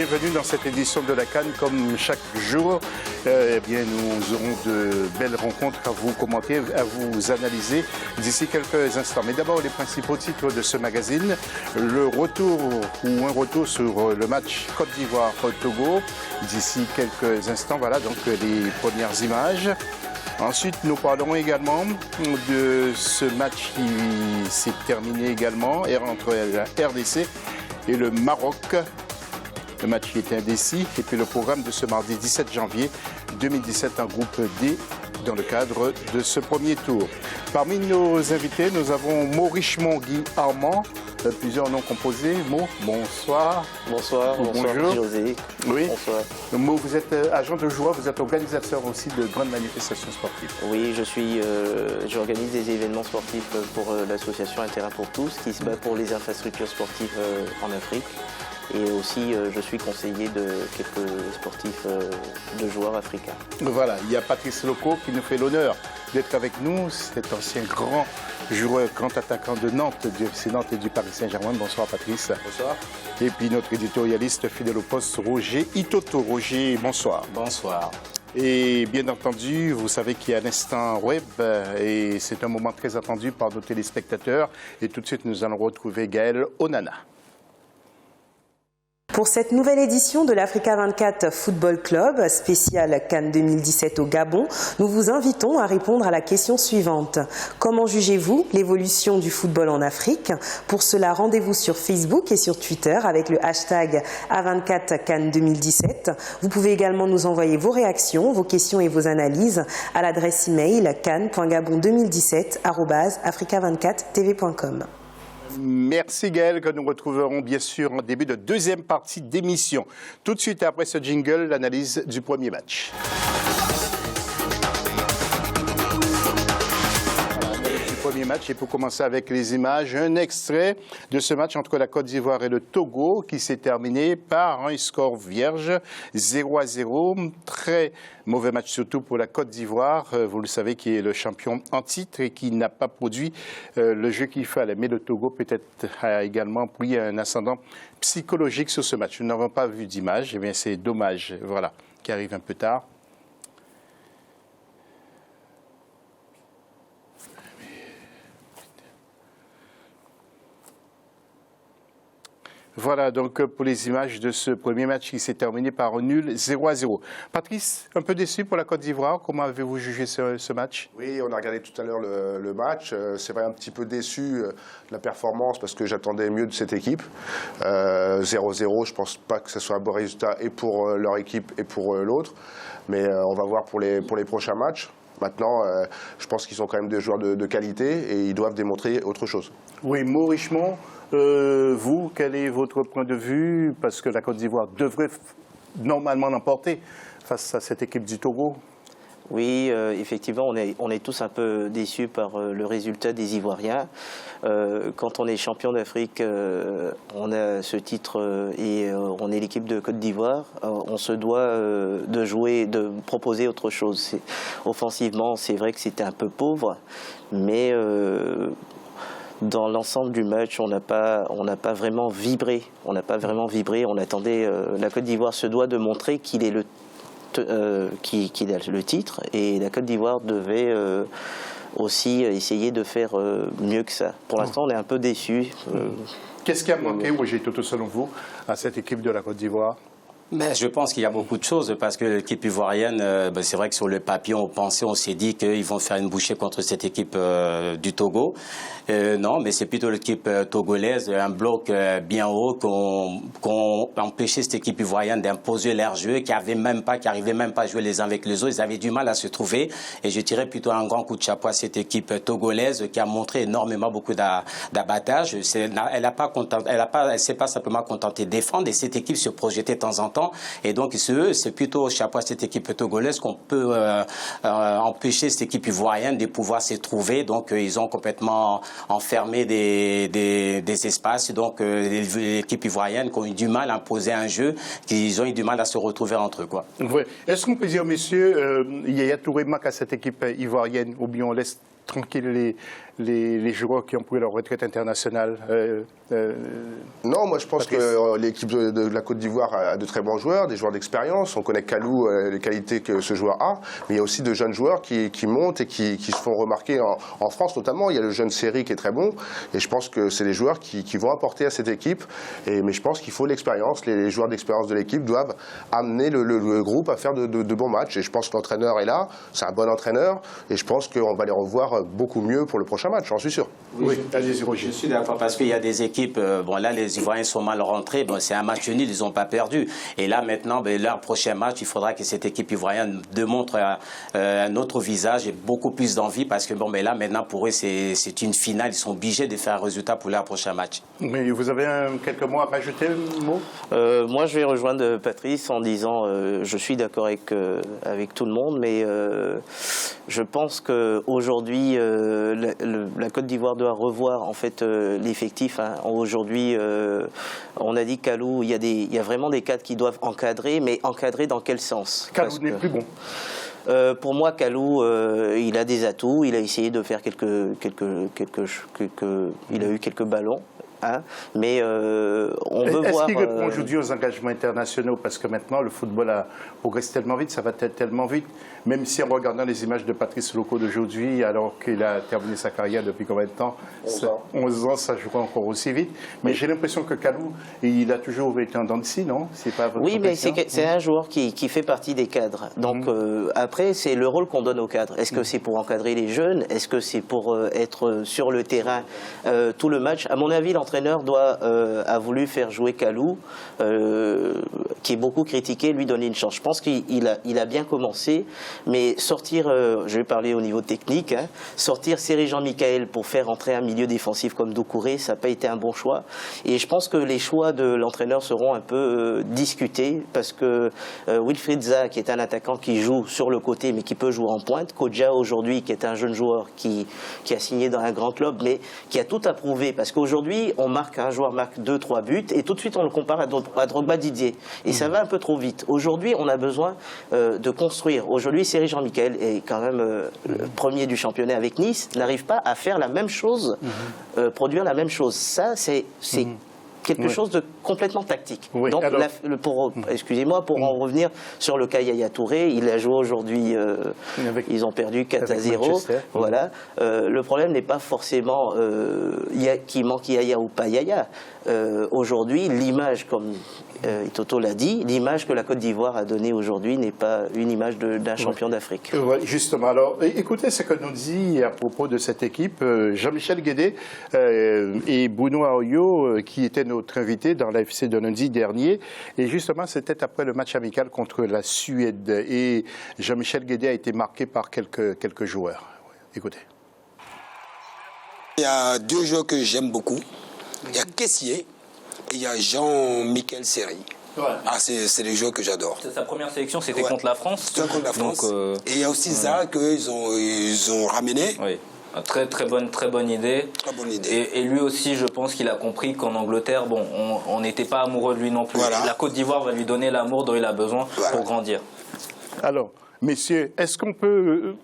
Bienvenue dans cette édition de la CAN. Comme chaque jour, eh bien, nous aurons de belles rencontres à vous commenter, à vous analyser d'ici quelques instants. Mais d'abord, les principaux titres de ce magazine. Le retour ou un retour sur le match Côte d'Ivoire-Togo. D'ici quelques instants, voilà donc les premières images. Ensuite, nous parlerons également de ce match qui s'est terminé également entre la RDC et le Maroc. Le match qui était indécis. Et puis le programme de ce mardi 17 janvier 2017 en groupe D dans le cadre de ce premier tour. Parmi nos invités, nous avons Mo Richemont Guy Armand. Plusieurs noms composés. Mo, bonsoir. Bonsoir, bonjour José. Oui. Bonsoir. Mo, vous êtes agent de joueurs, vous êtes organisateur aussi de grandes manifestations sportives. Oui, j'organise des événements sportifs pour l'association Un Terrain pour tous qui se bat pour les infrastructures sportives en Afrique. Et aussi, je suis conseiller de quelques sportifs de joueurs africains. Voilà, il y a Patrice Loco qui nous fait l'honneur d'être avec nous, cet ancien grand joueur, grand attaquant de Nantes, du FC Nantes et du Paris Saint-Germain. Bonsoir Patrice. Bonsoir. Et puis notre éditorialiste fidèle au poste, Roger Itoto. Roger, bonsoir. Bonsoir. Et bien entendu, vous savez qu'il y a un instant web et c'est un moment très attendu par nos téléspectateurs. Et tout de suite, nous allons retrouver Gaël Onana. Pour cette nouvelle édition de l'Africa 24 Football Club, spéciale CAN 2017 au Gabon, nous vous invitons à répondre à la question suivante. Comment jugez-vous l'évolution du football en Afrique? Pour cela, rendez-vous sur Facebook et sur Twitter avec le hashtag A24 CAN 2017. Vous pouvez également nous envoyer vos réactions, vos questions et vos analyses à l'adresse email can.gabon2017@africa24tv.com. Merci Gaël, que nous retrouverons bien sûr en début de deuxième partie d'émission. Tout de suite après ce jingle, l'analyse du premier match. Premier match et pour commencer avec les images, un extrait de ce match entre la Côte d'Ivoire et le Togo qui s'est terminé par un score vierge 0-0. Très mauvais match surtout pour la Côte d'Ivoire, vous le savez, qui est le champion en titre et qui n'a pas produit le jeu qu'il fallait. Mais le Togo peut-être a également pris un ascendant psychologique sur ce match. Nous n'avons pas vu d'image, eh bien c'est dommage, voilà, qui arrive un peu tard. Voilà donc pour les images de ce premier match qui s'est terminé par un nul 0-0. Patrice, un peu déçu pour la Côte d'Ivoire. Comment avez-vous jugé ce match? Oui, on a regardé tout à l'heure le match. C'est vrai, un petit peu déçu de la performance parce que j'attendais mieux de cette équipe. 0-0, je ne pense pas que ce soit un bon résultat et pour leur équipe et pour l'autre. Mais on va voir pour les prochains matchs. Maintenant, je pense qu'ils sont quand même des joueurs de qualité et ils doivent démontrer autre chose. Oui, Mo Richemont, vous, quel est votre point de vue? Parce que la Côte d'Ivoire devrait normalement l'emporter face à cette équipe du Togo. Oui, effectivement, on est tous un peu déçus par le résultat des Ivoiriens. Quand on est champion d'Afrique, on a ce titre et on est l'équipe de Côte d'Ivoire. On se doit de jouer, de proposer autre chose. Offensivement, c'est vrai que c'était un peu pauvre, mais dans l'ensemble du match, on n'a pas vraiment vibré. On n'a pas vraiment vibré. On attendait. La Côte d'Ivoire se doit de montrer qu'il est qu'il a le titre et la Côte d'Ivoire devait aussi essayer de faire mieux que ça. Pour l'instant, on est un peu déçus. Qu'est-ce qui a manqué, Roger Itoto, selon vous, à cette équipe de la Côte d'Ivoire? Mais je pense qu'il y a beaucoup de choses parce que l'équipe ivoirienne, c'est vrai que sur le papier, on s'est dit qu'ils vont faire une bouchée contre cette équipe du Togo. Non, mais c'est plutôt l'équipe togolaise, un bloc bien haut qu'on empêchait cette équipe ivoirienne d'imposer leur jeu, qui n'arrivait même pas à jouer les uns avec les autres. Ils avaient du mal à se trouver. Et je tirais plutôt un grand coup de chapeau à cette équipe togolaise qui a montré énormément beaucoup d'abattage. Elle s'est pas simplement contentée de défendre et cette équipe se projetait de temps en temps. Et donc, c'est plutôt chapeau à cette équipe togolaise qu'on peut empêcher cette équipe ivoirienne de pouvoir se trouver. Donc, ils ont complètement enfermé des espaces. Donc, l'équipe ivoirienne qui ont eu du mal à imposer un jeu, qu'ils ont eu du mal à se retrouver entre eux, Oui. Est-ce qu'on peut dire, messieurs, Yaya Touré manque à cette équipe ivoirienne ou bien on laisse tranquille les joueurs qui ont pris leur retraite internationale? Non, moi je pense que l'équipe de la Côte d'Ivoire a de très bons joueurs, des joueurs d'expérience. On connaît Kalou, les qualités que ce joueur a, mais il y a aussi de jeunes joueurs qui montent et qui se font remarquer en France notamment. Il y a le jeune Seri qui est très bon, et je pense que c'est des joueurs qui vont apporter à cette équipe. Mais je pense qu'il faut l'expérience. Les joueurs d'expérience de l'équipe doivent amener le groupe à faire de bons matchs. Et je pense que l'entraîneur est là, c'est un bon entraîneur, et je pense qu'on va les revoir beaucoup mieux pour le prochain match, j'en suis sûr. Oui, je suis d'accord, parce qu'il y a des équipes, bon là les Ivoiriens sont mal rentrés, bon, c'est un match nul, ils n'ont pas perdu. Et là maintenant, leur prochain match, il faudra que cette équipe ivoirienne démontre un autre visage et beaucoup plus d'envie, parce que là maintenant pour eux c'est une finale, ils sont obligés de faire un résultat pour leur prochain match. Mais vous avez quelques mots à rajouter, Mo? Moi je vais rejoindre Patrice en disant je suis d'accord avec tout le monde, mais je pense qu'aujourd'hui la Côte d'Ivoire doit revoir en fait l'effectif. Hein. Aujourd'hui, on a dit Kalou, il y a vraiment des cadres qui doivent encadrer, mais encadrer dans quel sens? Kalou n'est plus bon. Pour moi, Kalou, il a des atouts. Il a essayé de faire il a eu quelques ballons. Hein, mais on veut voir... Est-ce qu'il répond aujourd'hui aux engagements internationaux? Parce que maintenant, le football progresse tellement vite, ça va tellement vite. Même si en regardant les images de Patrice Loco d'aujourd'hui, alors qu'il a terminé sa carrière depuis combien de temps? 11 ans, ça jouera encore aussi vite. Mais j'ai l'impression que Kalou, il a toujours été en dents de scie, non? Pas votre oui, mais c'est un joueur qui fait partie des cadres. Donc après, c'est le rôle qu'on donne aux cadres. Est-ce que c'est pour encadrer les jeunes? Est-ce que c'est pour être sur le terrain tout le match? À mon avis, l'entraîneur a voulu faire jouer Kalou, qui est beaucoup critiqué, lui donner une chance. Je pense qu'il a bien commencé, mais sortir, je vais parler au niveau technique, hein, sortir Seri Jean-Michel pour faire entrer un milieu défensif comme Doucouré, ça n'a pas été un bon choix. Et je pense que les choix de l'entraîneur seront un peu discutés, parce que Wilfried Zaha, qui est un attaquant qui joue sur le côté, mais qui peut jouer en pointe, Kodja aujourd'hui, qui est un jeune joueur qui a signé dans un grand club, mais qui a tout à prouver, parce qu'aujourd'hui, un joueur marque 2-3 buts, et tout de suite on le compare à Drogba Didier. Et ça va un peu trop vite. Aujourd'hui, on a besoin de construire. Aujourd'hui, Seri Jean-Michel est quand même premier du championnat avec Nice, n'arrive pas à faire la même chose, produire la même chose. Ça, c'est quelque chose de complètement tactique. Oui, donc, alors... excusez-moi, pour en revenir sur le cas Yaya Touré, il a joué aujourd'hui, ils ont perdu 4-0. Voilà. Le problème n'est pas forcément qu'il manque Yaya ou pas Yaya. Aujourd'hui, l'image, comme Toto l'a dit, l'image que la Côte d'Ivoire a donnée aujourd'hui n'est pas une image d'un champion d'Afrique. Justement, alors écoutez ce que nous dit à propos de cette équipe Jean-Michel Guédé et Bruno Aoyo, qui étaient notre invité dans l'AFC de lundi dernier. Et justement, c'était après le match amical contre la Suède. Et Jean-Michel Guédé a été marqué par quelques joueurs. Écoutez. Il y a deux joueurs que j'aime beaucoup. Il y a Kessié et il y a Jean-Michel Seri. Ouais. Ah, c'est des joueurs que j'adore. Sa première sélection, c'était contre la France. C'était contre la France. Donc, et il y a aussi Zaha qu'ils ont ramené. Oui. Très bonne idée. Très bonne idée. Et lui aussi, je pense qu'il a compris qu'en Angleterre, bon, on n'était pas amoureux de lui non plus. Voilà. La Côte d'Ivoire va lui donner l'amour dont il a besoin pour grandir. Alors, messieurs, est-ce qu'on peut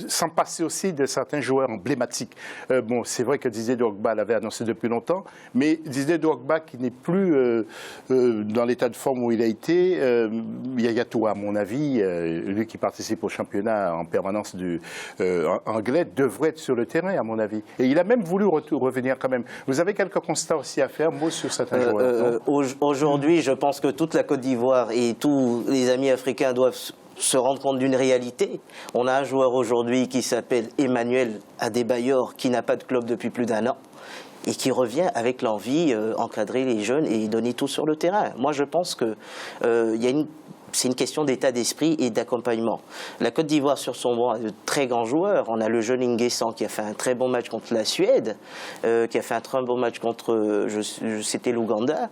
s'en passer aussi de certains joueurs emblématiques? Bon, c'est vrai que Didier Drogba l'avait annoncé depuis longtemps, mais Didier Drogba qui n'est plus dans l'état de forme où il a été, Yaya Touré, à mon avis, lui qui participe au championnat en permanence du anglais, devrait être sur le terrain, à mon avis. Et il a même voulu revenir quand même. Vous avez quelques constats aussi à faire, mots sur certains joueurs? Aujourd'hui, je pense que toute la Côte d'Ivoire et tous les amis africains doivent se rendre compte d'une réalité. On a un joueur aujourd'hui qui s'appelle Emmanuel Adebayor, qui n'a pas de club depuis plus d'1 an et qui revient avec l'envie d'encadrer les jeunes et donner tout sur le terrain. Moi, je pense que c'est une question d'état d'esprit et d'accompagnement. La Côte d'Ivoire, sur son banc, a de très grands joueurs. On a le jeune Nguessan qui a fait un très bon match contre la Suède, qui a fait un très bon match contre, c'était l'Ouganda.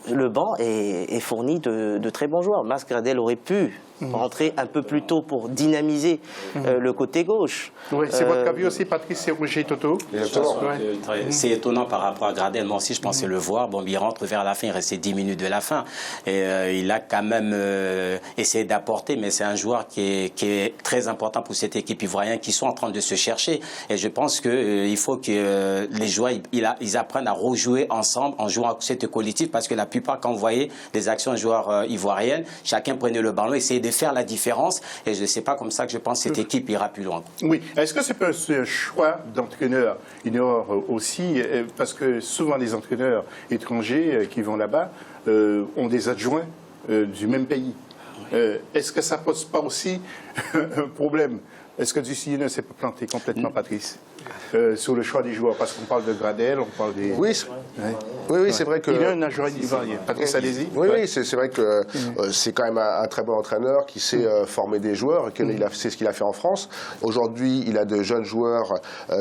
Le banc est fourni de très bons joueurs. Mas Gradel aurait pu rentrer un peu plus tôt pour dynamiser le côté gauche. Oui, c'est votre avis aussi, Patrice et Roger Toto. C'est étonnant par rapport à Gradel. Moi aussi, je pensais le voir. Bon, il rentre vers la fin, il restait 10 minutes de la fin. Et il a quand même essayé d'apporter, mais c'est un joueur qui est très important pour cette équipe ivoirienne qui sont en train de se chercher. Et je pense qu'il faut que les joueurs ils apprennent à rejouer ensemble en jouant à cette collectif, parce que la plupart, quand vous voyez des actions de joueurs ivoiriennes, chacun prenait le ballon, essayait de faire la différence. Et je ne sais pas comme ça que je pense que cette équipe ira plus loin. Oui. Est-ce que c'est pas un choix d'entraîneur aussi, parce que souvent les entraîneurs étrangers qui vont là-bas ont des adjoints du même pays. Est-ce que ça ne pose pas aussi un problème? Est-ce que Dussy ne s'est pas planté complètement, Patrice, sur le choix des joueurs? Parce qu'on parle de Gradel, on parle des... Oui, c'est vrai que... Il y a un agent ivoirien. Patrice, allez-y. Oui, c'est vrai que c'est quand même un très bon entraîneur qui sait former des joueurs, et c'est ce qu'il a fait en France. Aujourd'hui, il a de jeunes joueurs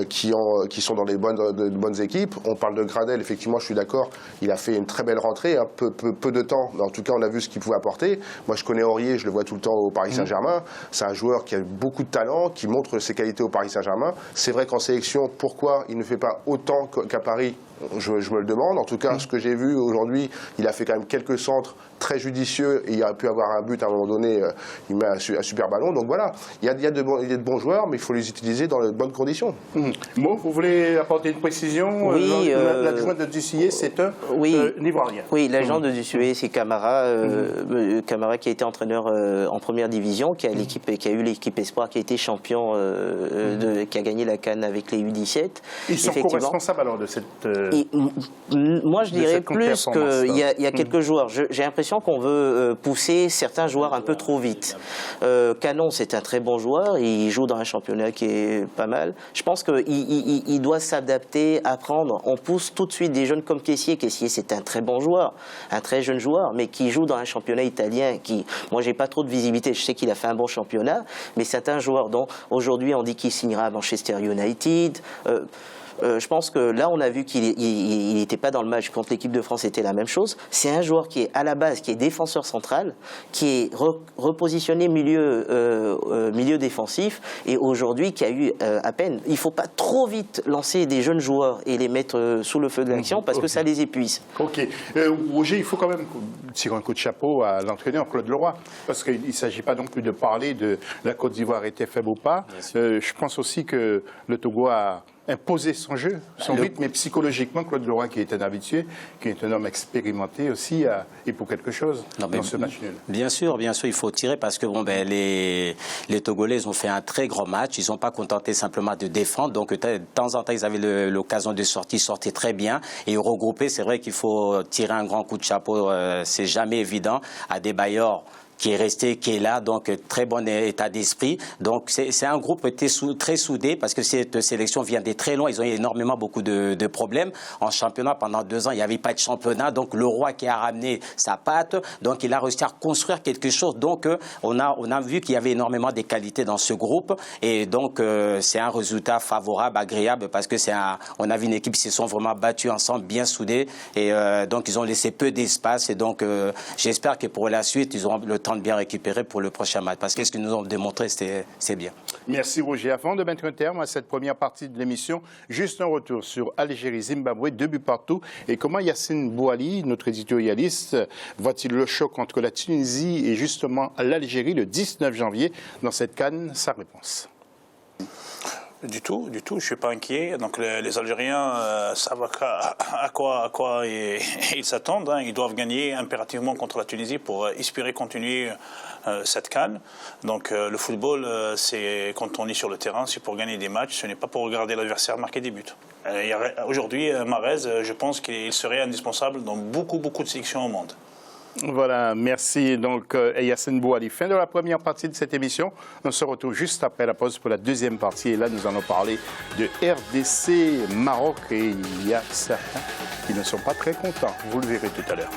qui sont dans de bonnes équipes. On parle de Gradel, effectivement, je suis d'accord. Il a fait une très belle rentrée, un peu de temps, mais en tout cas, on a vu ce qu'il pouvait apporter. Moi, je connais Aurier, je le vois tout le temps au Paris Saint-Germain. C'est un joueur qui a beaucoup de talent, qui montre ses qualités au Paris Saint-Germain. C'est vrai qu'en sélection, pourquoi il ne fait pas autant qu'à Paris? Je me le demande. En tout cas, ce que j'ai vu aujourd'hui, il a fait quand même quelques centres très judicieux et il a pu avoir un but à un moment donné. Il met un super ballon. Donc voilà, il y a de bons joueurs, mais il faut les utiliser dans de bonnes conditions. Bon, vous voulez apporter une précision? Oui. L'adjoint de Dussy, c'est un Ivoirien. Oui, l'agent de Dussy, c'est Camara. Camara qui a été entraîneur en première division, qui a eu l'équipe Espoir, qui a été champion, qui a gagné la CAN avec les U17. Ils sont co-responsables alors de cette... moi, je dirais plus qu'il y a quelques joueurs. J'ai l'impression qu'on veut pousser certains joueurs un peu trop vite. Canon, c'est un très bon joueur. Il joue dans un championnat qui est pas mal. Je pense qu'il doit s'adapter, apprendre. On pousse tout de suite des jeunes comme Kessié. Kessié, c'est un très bon joueur, un très jeune joueur, mais qui joue dans un championnat italien qui... Moi, j'ai pas trop de visibilité. Je sais qu'il a fait un bon championnat, mais c'est un joueur dont aujourd'hui on dit qu'il signera à Manchester United. Je pense que là, on a vu qu'il n'était pas dans le match contre l'équipe de France, c'était la même chose. C'est un joueur qui est à la base, qui est défenseur central, qui est repositionné milieu défensif, et aujourd'hui qui a eu à peine. Il ne faut pas trop vite lancer des jeunes joueurs et les mettre sous le feu de l'action parce que ça les épuise. Ok. Roger, il faut quand même tirer un coup de chapeau à l'entraîneur Claude Leroy, parce qu'il ne s'agit pas non plus de parler de la Côte d'Ivoire était faible ou pas. Je pense aussi que le Togo a imposer son jeu, son rythme, mais psychologiquement, Claude Leroy, qui est un habitué, qui est un homme expérimenté aussi, est pour quelque chose dans ce match nul. Bien sûr, il faut tirer parce que les Togolais ont fait un très grand match. Ils n'ont pas contenté simplement de défendre. Donc, de temps en temps, ils avaient l'occasion de sortir. Ils sortaient très bien. Et regrouper, c'est vrai qu'il faut tirer un grand coup de chapeau. C'est jamais évident. Adebayor, qui est resté, qui est là, donc très bon état d'esprit. Donc c'est un groupe très soudé parce que cette sélection vient des très loin. Ils ont eu beaucoup de problèmes. En championnat, pendant 2 ans, il n'y avait pas de championnat. Donc le roi qui a ramené sa patte, donc il a réussi à construire quelque chose. Donc on a vu qu'il y avait énormément de qualités dans ce groupe. Et donc c'est un résultat favorable, agréable, parce que on a vu une équipe qui se sont vraiment battus ensemble, bien soudés. Et donc ils ont laissé peu d'espace. Et donc j'espère que pour la suite, ils auront le temps de bien récupérer pour le prochain match. Parce que ce qu'ils nous ont démontré, c'est bien. Merci Roger. Avant de mettre un terme à cette première partie de l'émission, juste un retour sur Algérie-Zimbabwe, 2 buts partout. Et comment Yacine Bouali, notre éditorialiste, voit-il le choc entre la Tunisie et justement l'Algérie le 19 janvier dans cette CAN? Sa réponse. Du tout, je ne suis pas inquiet. Donc les Algériens savent à quoi ils s'attendent. Ils doivent gagner impérativement contre la Tunisie pour espérer continuer cette CAN. Donc le football, c'est quand on est sur le terrain, c'est pour gagner des matchs, ce n'est pas pour regarder l'adversaire marquer des buts. Aujourd'hui, Mahrez, je pense qu'il serait indispensable dans beaucoup de sélections au monde. Voilà, merci donc Yacine Bouali. Fin de la première partie de cette émission. On se retrouve juste après la pause pour la deuxième partie. Et là, nous allons parler de RDC Maroc. Et il y a certains qui ne sont pas très contents. Vous le verrez tout à l'heure.